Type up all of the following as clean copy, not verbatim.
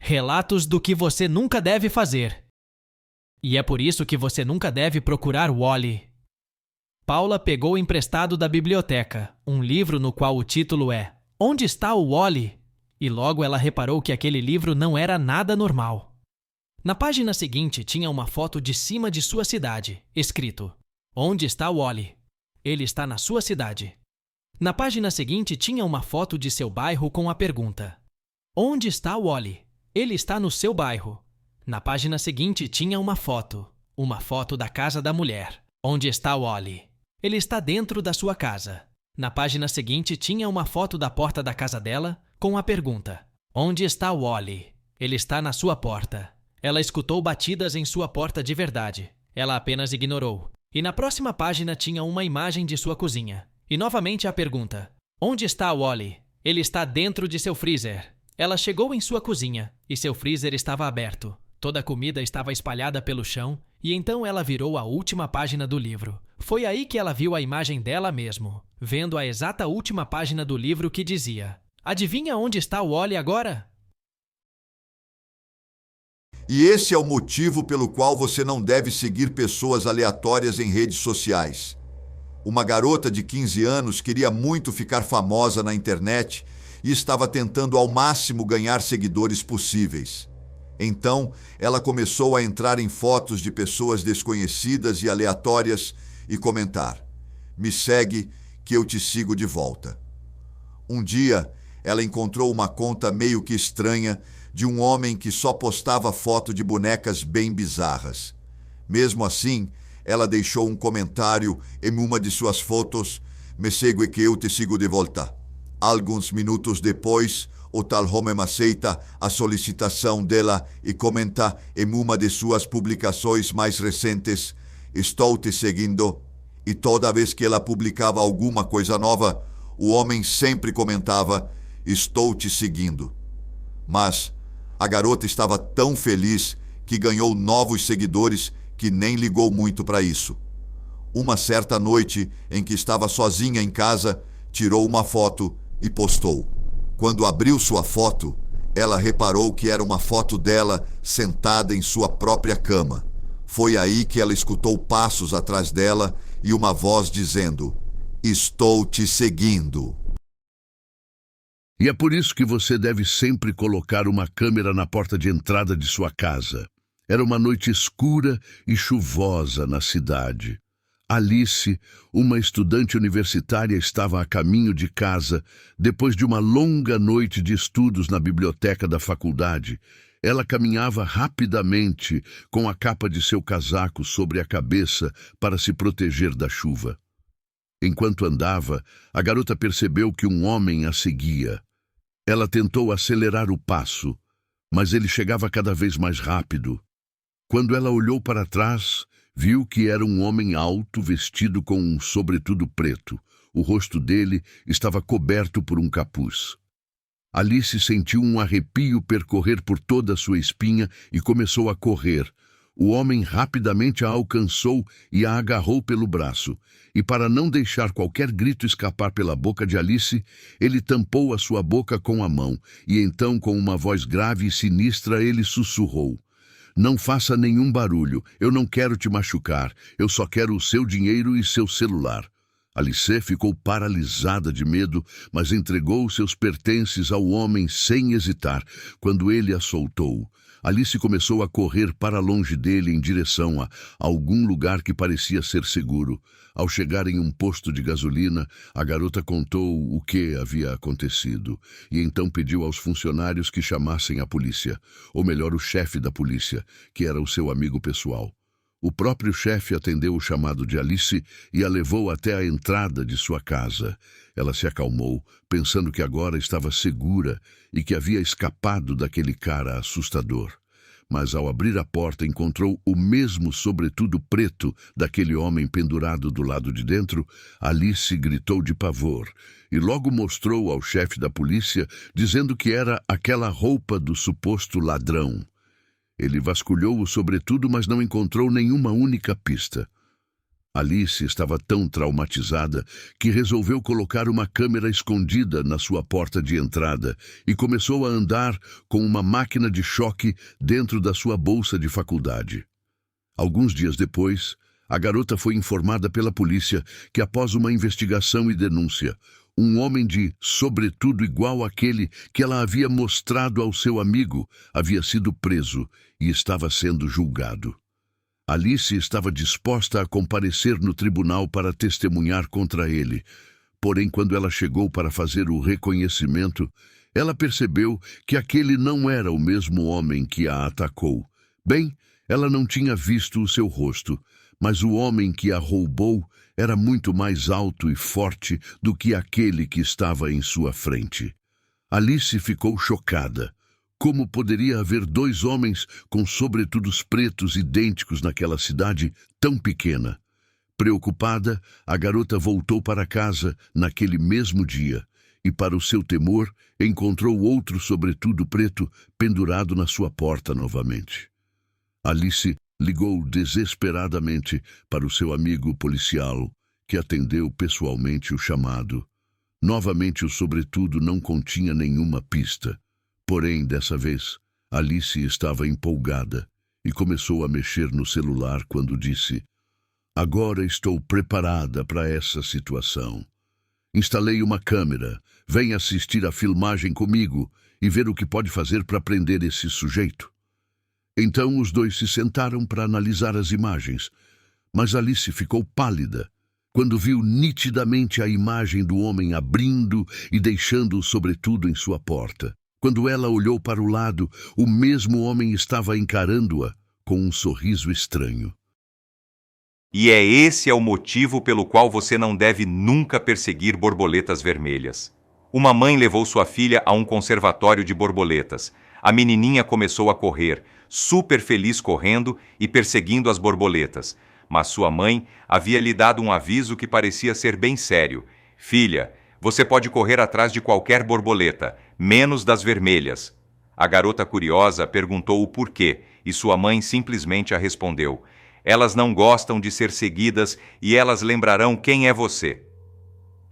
Relatos do que você nunca deve fazer. E é por isso que você nunca deve procurar Wally. Paula pegou emprestado da biblioteca um livro no qual o título é Onde está o Wally? E logo ela reparou que aquele livro não era nada normal. Na página seguinte tinha uma foto de cima de sua cidade, escrito Onde está o Wally? Ele está na sua cidade. Na página seguinte tinha uma foto de seu bairro com a pergunta Onde está o Wally? Ele está no seu bairro. Na página seguinte tinha uma foto da casa da mulher. Onde está o Wally? Ele está dentro da sua casa. Na página seguinte tinha uma foto da porta da casa dela com a pergunta Onde está o Wally? Ele está na sua porta. Ela escutou batidas em sua porta de verdade. Ela apenas ignorou. E na próxima página tinha uma imagem de sua cozinha. E novamente a pergunta Onde está o Wally? Ele está dentro de seu freezer. Ela chegou em sua cozinha e seu freezer estava aberto. Toda a comida estava espalhada pelo chão e então ela virou a última página do livro. Foi aí que ela viu a imagem dela mesmo, vendo a exata última página do livro que dizia Adivinha onde está o Wally agora? E esse é o motivo pelo qual você não deve seguir pessoas aleatórias em redes sociais. Uma garota de 15 anos queria muito ficar famosa na internet e estava tentando ao máximo ganhar seguidores possíveis. Então, ela começou a entrar em fotos de pessoas desconhecidas e aleatórias e comentar: "Me segue que eu te sigo de volta." Um dia, ela encontrou uma conta meio que estranha de um homem que só postava foto de bonecas bem bizarras. Mesmo assim, ela deixou um comentário em uma de suas fotos: "Me segue que eu te sigo de volta." Alguns minutos depois, o tal homem aceita a solicitação dela e comenta em uma de suas publicações mais recentes: "Estou te seguindo." E toda vez que ela publicava alguma coisa nova, o homem sempre comentava: "Estou te seguindo." Mas a garota estava tão feliz que ganhou novos seguidores que nem ligou muito para isso. Uma certa noite, em que estava sozinha em casa, tirou uma foto e postou. Quando abriu sua foto, ela reparou que era uma foto dela sentada em sua própria cama. Foi aí que ela escutou passos atrás dela e uma voz dizendo: "Estou te seguindo." E é por isso que você deve sempre colocar uma câmera na porta de entrada de sua casa. Era uma noite escura e chuvosa na cidade. Alice, uma estudante universitária, estava a caminho de casa depois de uma longa noite de estudos na biblioteca da faculdade. Ela caminhava rapidamente com a capa de seu casaco sobre a cabeça para se proteger da chuva. Enquanto andava, a garota percebeu que um homem a seguia. Ela tentou acelerar o passo, mas ele chegava cada vez mais rápido. Quando ela olhou para trás, viu que era um homem alto vestido com um sobretudo preto. O rosto dele estava coberto por um capuz. Alice sentiu um arrepio percorrer por toda a sua espinha e começou a correr. O homem rapidamente a alcançou e a agarrou pelo braço, e para não deixar qualquer grito escapar pela boca de Alice, ele tampou a sua boca com a mão, e então, com uma voz grave e sinistra, ele sussurrou: "Não faça nenhum barulho, eu não quero te machucar, eu só quero o seu dinheiro e seu celular." Alice ficou paralisada de medo, mas entregou seus pertences ao homem sem hesitar. Quando ele a soltou, Alice começou a correr para longe dele em direção a algum lugar que parecia ser seguro. Ao chegar em um posto de gasolina, a garota contou o que havia acontecido e então pediu aos funcionários que chamassem a polícia, ou melhor, o chefe da polícia, que era o seu amigo pessoal. O próprio chefe atendeu o chamado de Alice e a levou até a entrada de sua casa. Ela se acalmou, pensando que agora estava segura e que havia escapado daquele cara assustador. Mas ao abrir a porta encontrou o mesmo sobretudo preto daquele homem pendurado do lado de dentro. Alice gritou de pavor e logo mostrou ao chefe da polícia, dizendo que era aquela roupa do suposto ladrão. Ele vasculhou o sobretudo, mas não encontrou nenhuma única pista. Alice estava tão traumatizada que resolveu colocar uma câmera escondida na sua porta de entrada e começou a andar com uma máquina de choque dentro da sua bolsa de faculdade. Alguns dias depois, a garota foi informada pela polícia que, após uma investigação e denúncia, um homem de sobretudo igual àquele que ela havia mostrado ao seu amigo havia sido preso e estava sendo julgado. Alice estava disposta a comparecer no tribunal para testemunhar contra ele, porém, quando ela chegou para fazer o reconhecimento, ela percebeu que aquele não era o mesmo homem que a atacou. Bem, ela não tinha visto o seu rosto, mas o homem que a roubou era muito mais alto e forte do que aquele que estava em sua frente. Alice ficou chocada. Como poderia haver dois homens com sobretudos pretos idênticos naquela cidade tão pequena? Preocupada, a garota voltou para casa naquele mesmo dia e, para o seu temor, encontrou outro sobretudo preto pendurado na sua porta novamente. Alice ligou desesperadamente para o seu amigo policial, que atendeu pessoalmente o chamado. Novamente o sobretudo não continha nenhuma pista. Porém, dessa vez, Alice estava empolgada e começou a mexer no celular quando disse: "Agora estou preparada para essa situação. Instalei uma câmera. Vem assistir a filmagem comigo e ver o que pode fazer para prender esse sujeito." Então os dois se sentaram para analisar as imagens, mas Alice ficou pálida quando viu nitidamente a imagem do homem abrindo e deixando o sobretudo em sua porta. Quando ela olhou para o lado, o mesmo homem estava encarando-a com um sorriso estranho. E esse é o motivo pelo qual você não deve nunca perseguir borboletas vermelhas. Uma mãe levou sua filha a um conservatório de borboletas. A menininha começou a correr, super feliz correndo e perseguindo as borboletas. Mas sua mãe havia lhe dado um aviso que parecia ser bem sério. "Filha, você pode correr atrás de qualquer borboleta, menos das vermelhas." A garota curiosa perguntou o porquê, e sua mãe simplesmente a respondeu: "Elas não gostam de ser seguidas e elas lembrarão quem é você."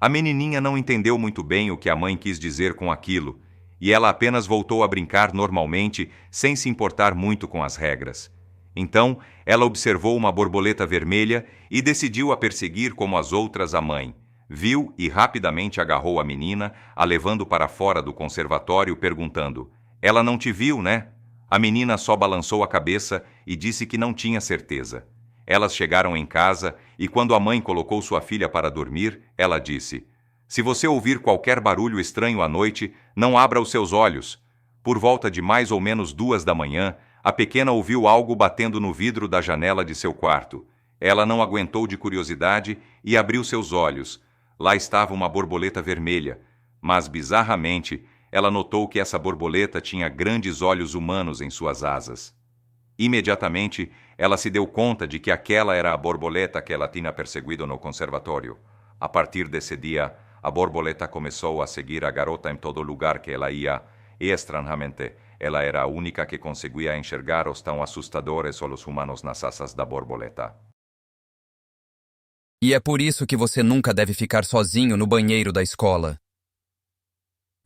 A menininha não entendeu muito bem o que a mãe quis dizer com aquilo, e ela apenas voltou a brincar normalmente, sem se importar muito com as regras. Então, ela observou uma borboleta vermelha e decidiu a perseguir como as outras a mãe. Viu e rapidamente agarrou a menina, a levando para fora do conservatório, perguntando: "Ela não te viu, né?" A menina só balançou a cabeça e disse que não tinha certeza. Elas chegaram em casa e, quando a mãe colocou sua filha para dormir, ela disse: "Se você ouvir qualquer barulho estranho à noite, não abra os seus olhos." Por volta de mais ou menos 2 da manhã, a pequena ouviu algo batendo no vidro da janela de seu quarto. Ela não aguentou de curiosidade e abriu seus olhos. Lá estava uma borboleta vermelha, mas, bizarramente, ela notou que essa borboleta tinha grandes olhos humanos em suas asas. Imediatamente, ela se deu conta de que aquela era a borboleta que ela tinha perseguido no conservatório. A partir desse dia, a borboleta começou a seguir a garota em todo lugar que ela ia, e, estranhamente, ela era a única que conseguia enxergar os tão assustadores olhos humanos nas asas da borboleta. E é por isso que você nunca deve ficar sozinho no banheiro da escola.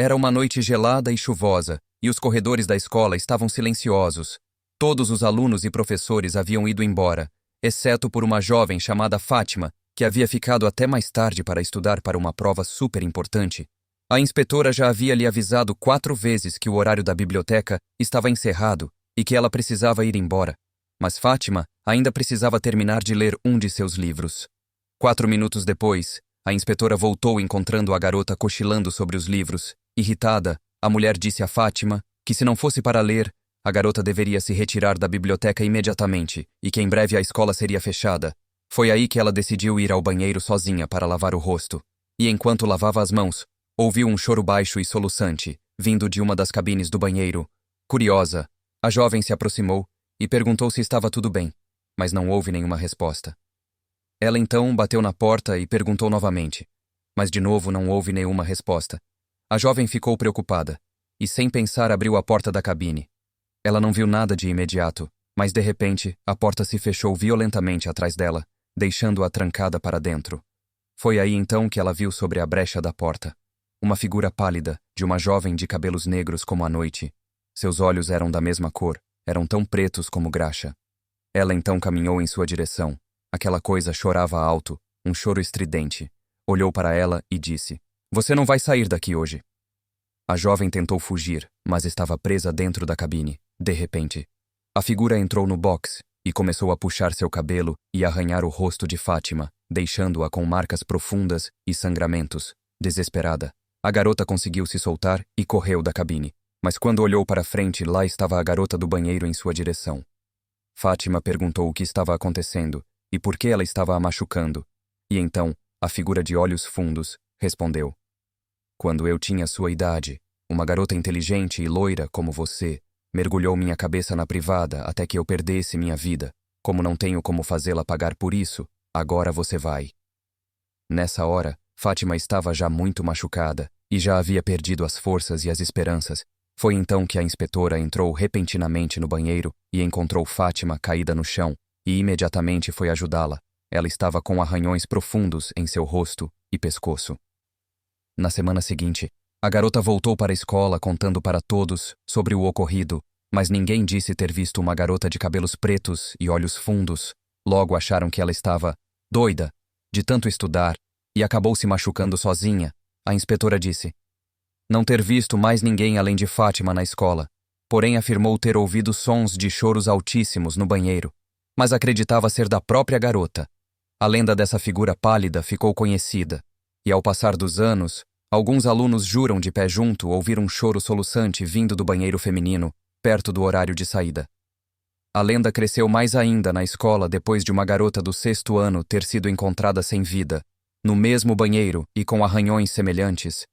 Era uma noite gelada e chuvosa, e os corredores da escola estavam silenciosos. Todos os alunos e professores haviam ido embora, exceto por uma jovem chamada Fátima, que havia ficado até mais tarde para estudar para uma prova super importante. A inspetora já havia lhe avisado 4 vezes que o horário da biblioteca estava encerrado e que ela precisava ir embora. Mas Fátima ainda precisava terminar de ler um de seus livros. 4 minutos depois, a inspetora voltou encontrando a garota cochilando sobre os livros. Irritada, a mulher disse a Fátima que, se não fosse para ler, a garota deveria se retirar da biblioteca imediatamente e que em breve a escola seria fechada. Foi aí que ela decidiu ir ao banheiro sozinha para lavar o rosto. E enquanto lavava as mãos, ouviu um choro baixo e soluçante, vindo de uma das cabines do banheiro. Curiosa, a jovem se aproximou e perguntou se estava tudo bem, mas não houve nenhuma resposta. Ela então bateu na porta e perguntou novamente, mas de novo não houve nenhuma resposta. A jovem ficou preocupada e, sem pensar, abriu a porta da cabine. Ela não viu nada de imediato, mas de repente a porta se fechou violentamente atrás dela deixando-a trancada para dentro. Foi aí então que ela viu sobre a brecha da porta uma figura pálida de uma jovem de cabelos negros como a noite. Seus olhos eram da mesma cor, eram tão pretos como graxa. Ela então caminhou em sua direção. Aquela coisa chorava alto, um choro estridente. Olhou para ela e disse: "Você não vai sair daqui hoje." A jovem tentou fugir, mas estava presa dentro da cabine. De repente, a figura entrou no box e começou a puxar seu cabelo e arranhar o rosto de Fátima, deixando-a com marcas profundas e sangramentos. Desesperada, a garota conseguiu se soltar e correu da cabine. Mas quando olhou para frente, lá estava a garota do banheiro em sua direção. Fátima perguntou o que estava acontecendo e por que ela estava a machucando. E então, a figura de olhos fundos respondeu: "Quando eu tinha sua idade, uma garota inteligente e loira como você mergulhou minha cabeça na privada até que eu perdesse minha vida. Como não tenho como fazê-la pagar por isso, agora você vai." Nessa hora, Fátima estava já muito machucada e já havia perdido as forças e as esperanças. Foi então que a inspetora entrou repentinamente no banheiro e encontrou Fátima caída no chão e imediatamente foi ajudá-la. Ela estava com arranhões profundos em seu rosto e pescoço. Na semana seguinte, a garota voltou para a escola contando para todos sobre o ocorrido, mas ninguém disse ter visto uma garota de cabelos pretos e olhos fundos. Logo acharam que ela estava doida de tanto estudar e acabou se machucando sozinha. A inspetora disse não ter visto mais ninguém além de Fátima na escola, porém afirmou ter ouvido sons de choros altíssimos no banheiro, mas acreditava ser da própria garota. A lenda dessa figura pálida ficou conhecida, e ao passar dos anos, alguns alunos juram de pé junto ouvir um choro soluçante vindo do banheiro feminino, perto do horário de saída. A lenda cresceu mais ainda na escola depois de uma garota do 6º ano ter sido encontrada sem vida, no mesmo banheiro e com arranhões semelhantes.